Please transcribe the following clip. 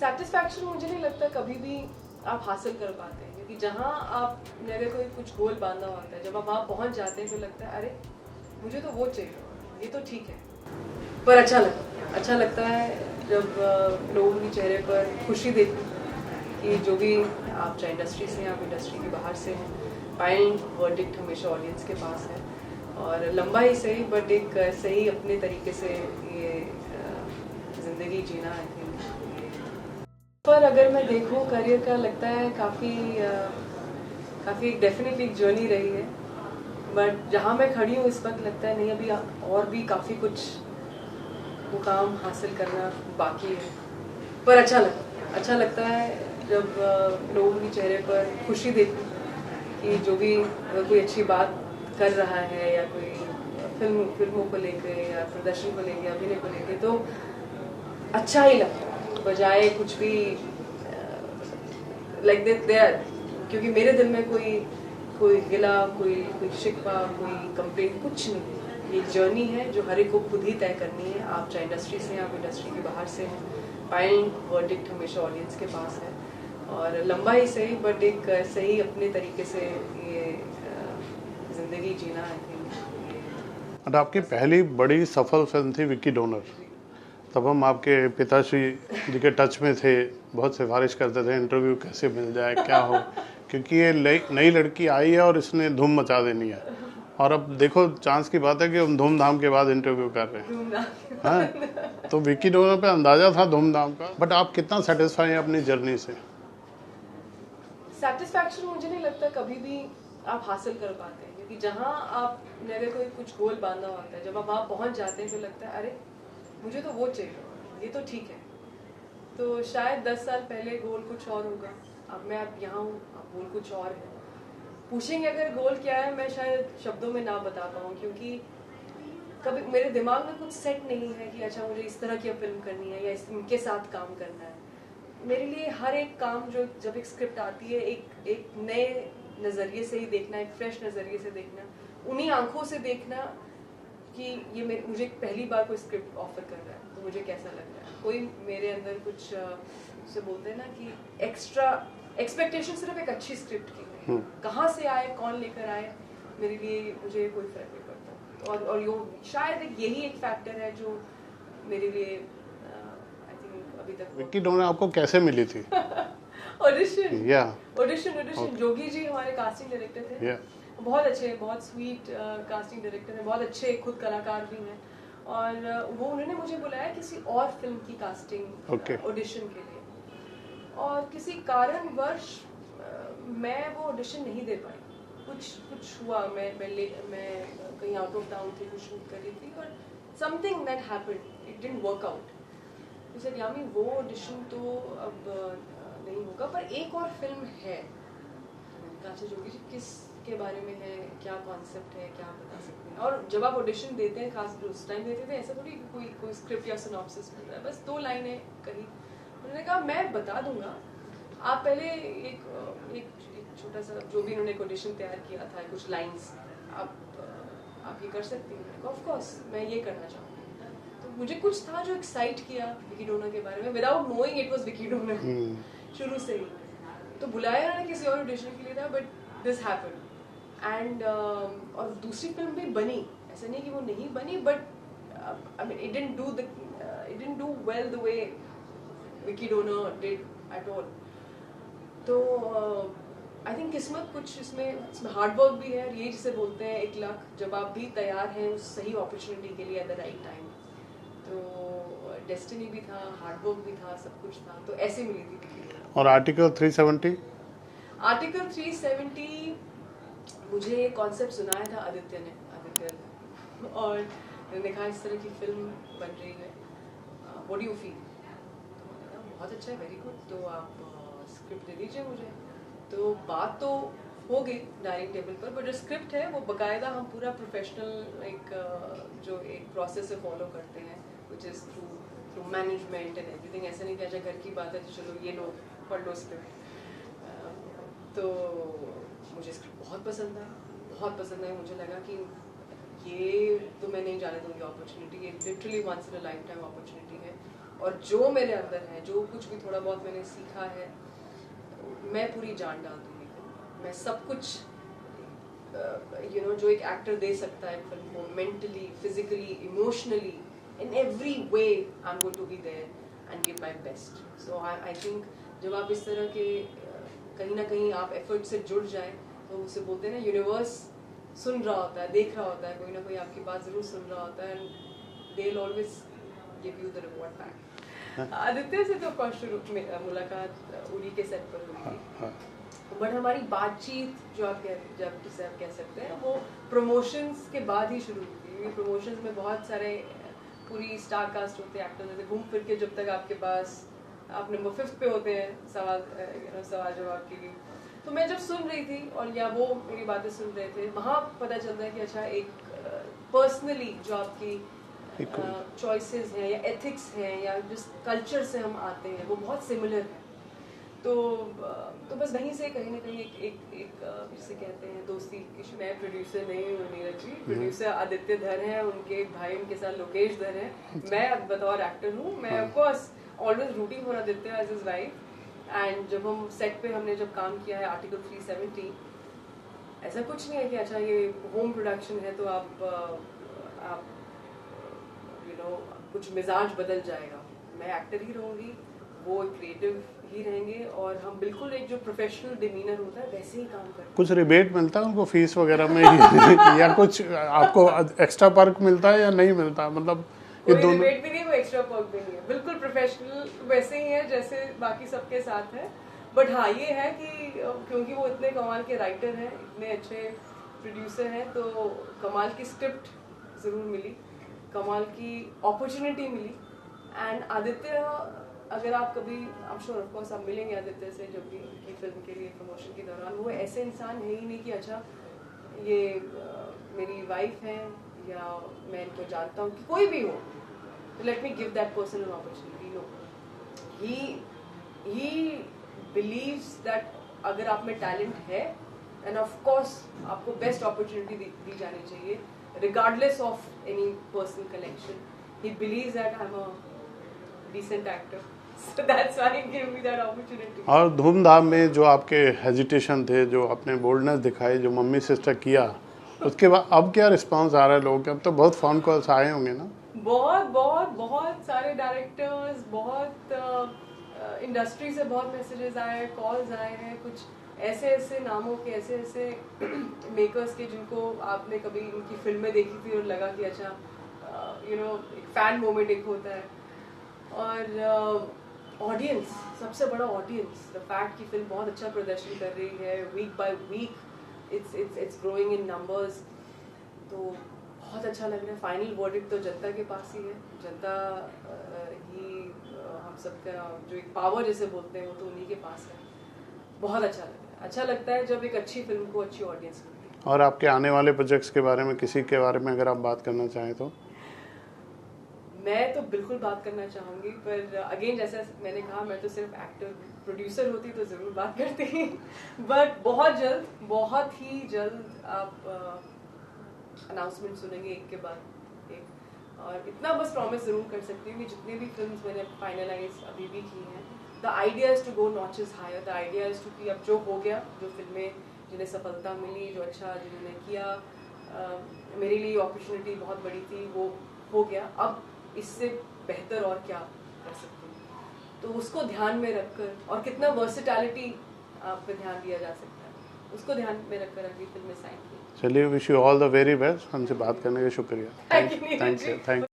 Satisfaction मुझे नहीं लगता कभी भी आप हासिल कर पाते हैं, क्योंकि जहाँ आपने अगर कोई कुछ गोल बांधा होता है, जब आप वहाँ पहुँच जाते हैं तो लगता है अरे मुझे तो वो चाहिए, ये तो ठीक है। पर अच्छा लगता है जब लोगों के चेहरे पर खुशी देखती कि जो भी आप चाहे इंडस्ट्री से हैं, आप इंडस्ट्री के बाहर से हैं, फाइनल वर्डिक्ट हमेशा ऑडियंस के पास है। और लंबा ही सही बट एक सही अपने तरीके से ये ज़िंदगी जीना आई थिंक। पर अगर मैं देखूं करियर का, लगता है काफ़ी डेफिनेटली एक जर्नी रही है, बट जहाँ मैं खड़ी हूँ इस वक्त लगता है नहीं, अभी और भी काफ़ी कुछ मुकाम हासिल करना बाकी है। पर अच्छा लगता है जब लोगों के चेहरे पर खुशी देखती कि जो भी कोई अच्छी बात कर रहा है या कोई फिल्मों को लेकर या प्रदर्शन को लेकर, अभिनय को लेकर, तो अच्छा ही लगता है बजाय कुछ भी लाइक क्योंकि मेरे दिल में कोई गिला, कोई शिकवा, कोई कंप्लेंट कुछ नहीं। ये जर्नी है जो हर एक को खुद ही तय करनी है, आप चाहे इंडस्ट्री से हैं, आप इंडस्ट्री के बाहर से हैं, फाइनल वर्डिक्ट हमेशा ऑडियंस के पास है। और लंबा ही सही बट एक सही अपने तरीके से ये ज़िंदगी जीना आई थिंक। और आपकी पहली बड़ी सफल फिल्म थी विक्की डोनर। तब हम आपके पिताश्री जी के टच में थे, बहुत सिफारिश करते थे इंटरव्यू कैसे मिल जाए, क्या हो, क्योंकि ये नई लड़की आई है और इसने धूम मचा देनी है। और अब देखो चांस की बात है कि हम धूमधाम के बाद इंटरव्यू कर रहे हैं। हाँ, तो विक्की डोनर पे अंदाजा था धूमधाम का, बट आप कितना सेटिस्फाई हैं अपनी जर्नी से? सेटिस्फैक्शन मुझे नहीं लगता कभी भी आप हासिल कर पाते हैं, क्योंकि जहाँ आपने अगर कोई कुछ गोल बांधा होता है, जब आप वहाँ पहुँच जाते हैं तो लगता है अरे मुझे तो वो चाहिए, ये तो ठीक है। तो शायद 10 साल पहले गोल कुछ और होगा, अब मैं यहाँ हूँ, अब गोल कुछ और है। पूछेंगे अगर गोल क्या है, मैं शायद शब्दों में ना बता पाऊँ, क्योंकि कभी मेरे दिमाग में कुछ सेट नहीं है कि अच्छा मुझे इस तरह की फिल्म करनी है या इनके साथ काम करना है। मेरे लिए हर एक काम जो जब एक स्क्रिप्ट आती है, एक नए नज़रिए से ही देखना, एक फ्रेश नज़रिए से देखना, उन्हीं आंखों से देखना कि ये मुझे पहली बार कोई स्क्रिप्ट ऑफर कर रहा है तो मुझे कैसा लग रहा है। कोई मेरे अंदर कुछ से बोलते हैं ना कि एक्स्ट्रा एक्सपेक्टेशन सिर्फ एक अच्छी स्क्रिप्ट की, कहाँ से आए, कौन लेकर आए, मेरे लिए मुझे कोई फर्क नहीं पड़ता। और यो शायद यही एक फैक्टर है जो मेरे लिए अभी तक। विक्की डोनर आपको कैसे मिली थी? ऑडिशन जोगी जी हमारे कास्टिंग डायरेक्टर थे। बहुत अच्छे, बहुत स्वीट कास्टिंग डायरेक्टर हैं, बहुत अच्छे खुद कलाकार भी हैं। और वो उन्होंने मुझे बुलाया किसी और फिल्म की कास्टिंग ऑडिशन के लिए, और किसी कारणवश मैं वो ऑडिशन नहीं दे पाई। कुछ हुआ, मैं कहीं आउट ऑफ टाउन थी, कुछ शूट कर रही थी और something that happened, it didn't work out. Sir Yami वो ऑडिशन तो अब नहीं होगा, पर एक और फिल्म है। अच्छा जोगी जी किसके बारे में है, क्या कॉन्सेप्ट है, क्या बता सकते हैं? और जब आप ऑडिशन देते हैं, खास उस टाइम देते थे, ऐसा थोड़ी कोई स्क्रिप्ट या सिनॉप्सिस मिल रहा है, बस 2 लाइनें कही। उन्होंने कहा मैं बता दूंगा, आप पहले एक छोटा सा जो भी उन्होंने ऑडिशन तैयार किया था, कुछ लाइन्स आप ये कर सकती हैं। ऑफ कोर्स मैं ये करना चाहूँगी। तो मुझे कुछ था जो एक्साइट किया विक्की डोनर के बारे में, without knowing it was Vicky donor शुरू से ही। तो बुलाया ना किसी और ऑडिशन के लिए था, बट दिस हैपेंड एंड और दूसरी फिल्म भी बनी, ऐसा नहीं कि वो नहीं बनी, but I mean it didn't do well the way Vicky donor did at all. तो आई थिंक किस्मत कुछ इसमें हार्ड वर्क भी है, ये जिसे बोलते हैं 1 लाख, जब आप भी तैयार हैं उस सही अपॉर्चुनिटी के लिए एट द राइट टाइम। तो डेस्टिनी भी था, हार्ड वर्क भी था, सब कुछ था, तो ऐसे मिली थी विक्की डोनर। और आर्टिकल 370 मुझे कॉन्सेप्ट सुनाया था आदित्य ने, और मैंने कहा इस तरह की फिल्म बन रही है, व्हाट डू यू फील? बहुत अच्छा है, वेरी गुड, तो आप स्क्रिप्ट दे दीजिए मुझे। तो बात तो हो गई डाइनिंग टेबल पर, बट जो स्क्रिप्ट है वो बकायदा हम पूरा प्रोफेशनल जो एक प्रोसेस से फॉलो करते हैं, which is through management and everything. ऐसा नहीं कि अच्छा घर की बात है तो चलो ये लो पढ़ लो स्क्रिप्ट। तो मुझे स्क्रिप्ट बहुत पसंद आई। मुझे लगा कि ये तो मैं नहीं जाने दूँगी अपॉर्चुनिटी, ये literally once in a lifetime opportunity है। और जो मेरे अंदर है, जो कुछ भी थोड़ा बहुत मैंने सीखा है, मैं पूरी जान डाल दूंगी। मैं सब कुछ जो एक एक्टर दे सकता है फिल्म को, mentally, physically, emotionally, in every way I am going to be there and give my best. So I think जब आप इस तरह के कहीं ना कहीं आप एफर्ट से जुड़ जाए, तो उसे बोलते हैं ना, यूनिवर्स सुन रहा होता है, देख रहा होता है, कोई ना कोई आपकी बात जरूर सुन रहा होता है, and they will always give you the reward back. Aditya से तो फर्स्ट मुलाकात उरी के सेट पर हुई थी, बट हमारी बातचीत जो आप कह सकते हैं, वो प्रमोशंस के बाद ही शुरू हुई थी। प्रमोशंस में बहुत सारे पूरी स्टार कास्ट होते हैं, एक्टर्स होते, घूम फिर के जब तक आपके पास आप नंबर 5 पे होते हैं सवाल जवाब के लिए। तो मैं जब सुन रही थी और या वो मेरी बातें सुन रहे थे, वहाँ पता चलता है कि अच्छा एक पर्सनली जो आपकी चॉइसेस हैं या एथिक्स हैं या जिस कल्चर से हम आते हैं वो बहुत सिमिलर है। तो बस वहीं से कहीं ना कहीं एक जिसे कहते हैं दोस्ती की। मैं प्रोड्यूसर नहीं हूँ नीरज जी, प्रोड्यूसर आदित्य धर हैं, उनके भाई उनके साथ लोकेश धर हैं, मैं बतौर एक्टर हूँ। मैं of course always rooting for Aditya as his wife. And जब हम सेट पे हमने जब काम किया है आर्टिकल 370, ऐसा कुछ नहीं है कि अच्छा ये होम प्रोडक्शन है तो आप कुछ मिजाज बदल जाएगा। मैं एक्टर ही रहूँगी, वो क्रिएटिव ही रहेंगे, और हम बिल्कुल एक जो प्रोफेशनल डिमीनर होता है वैसे ही काम करते हैं। कुछ रिबेट मिलता है उनको फीस वगैरह में या कुछ आपको एक्स्ट्रा पर्क मिलता है या नहीं मिलता? मतलब ये दोनों रिबेट भी नहीं, वो एक्स्ट्रा पर्क भी नहीं है, बिल्कुल प्रोफेशनल वैसे ही है जैसे बाकी सबके साथ है। बट हाँ ये है कि क्योंकि वो इतने कमाल के राइटर हैं, इतने अच्छे प्रोड्यूसर हैं, तो कमाल की स्क्रिप्ट जरूर मिली, कमाल की अपॉर्चुनिटी मिली। एंड आदित्य, अगर आप कभी I am sure of course आप मिलेंगे आदित्य से जब भी उनकी फिल्म के लिए प्रमोशन के दौरान, वो ऐसे इंसान है ही नहीं कि अच्छा ये मेरी वाइफ है या मैं इनको जानता हूँ, कि कोई भी हो तो let me give that person an opportunity. No, he believes that अगर आप में टैलेंट है एंड ऑफ कोर्स आपको बेस्ट अपॉर्चुनिटी दी जानी चाहिए regardless of any personal connection. He believes that I'm a decent actor, so that's why he gave me that opportunity. और धूमधाम में जो आपके हेजिटेशन थे, जो आपने बोल्डनेस दिखाई, जो मम्मी सिस्टर किया, उसके बाद अब क्या रिस्पांस आ रहा है लोगों के? अब तो बहुत फोन कॉल्स आए होंगे ना? बहुत सारे डायरेक्टर्स, बहुत इंडस्ट्री से बहुत मैसेजेस आए, कॉल्स आए हैं, कुछ ऐसे नामों के, ऐसे मेकर्स के जिनको आपने कभी उनकी फिल्में देखी थी और लगा कि अच्छा एक फैन मोमेंट एक होता है। और ऑडियंस, सबसे बड़ा ऑडियंस, द फैक्ट की फिल्म बहुत अच्छा प्रदर्शन कर रही है, week by week it's growing in numbers, तो बहुत अच्छा लग रहा है। फाइनल वर्डिक्ट तो जनता के पास ही है, जनता ही हम सबका जो एक पावर जैसे बोलते हैं वो तो उन्हीं के पास है। बहुत अच्छा लग रहा है, अच्छा लगता है जब एक अच्छी फिल्म को अच्छी ऑडियंस मिलती है। और आपके आने वाले प्रोजेक्ट्स के बारे में, किसी के बारे में अगर आप बात करना चाहें तो? मैं तो बिल्कुल बात करना चाहूँगी, पर अगेन जैसा मैंने कहा, मैं तो सिर्फ एक्टर प्रोड्यूसर होती तो ज़रूर बात करती, बट बहुत ही जल्द आप अनाउंसमेंट सुनेंगे एक के बाद एक। और इतना बस प्रॉमिस ज़रूर कर सकती हूँ कि जितनी भी फिल्म्स मैंने फाइनलाइज अभी भी की हैं, the idea is to go notches higher, the idea is to कि अब जो हो गया, जो फिल्में जिन्हें सफलता मिली, जो अच्छा जिन्होंने किया, मेरे लिए अपॉर्चुनिटी बहुत बड़ी थी, वो हो गया, अब इससे बेहतर और क्या कर सकते हैं, तो उसको ध्यान में रखकर, और कितना वर्सेटैलिटी आप पे ध्यान दिया जा सकता है, उसको ध्यान में रखकर अगली फिल्में साइन की। चलिए, wish you all the very best. हमसे बात करने का शुक्रिया। Thank you.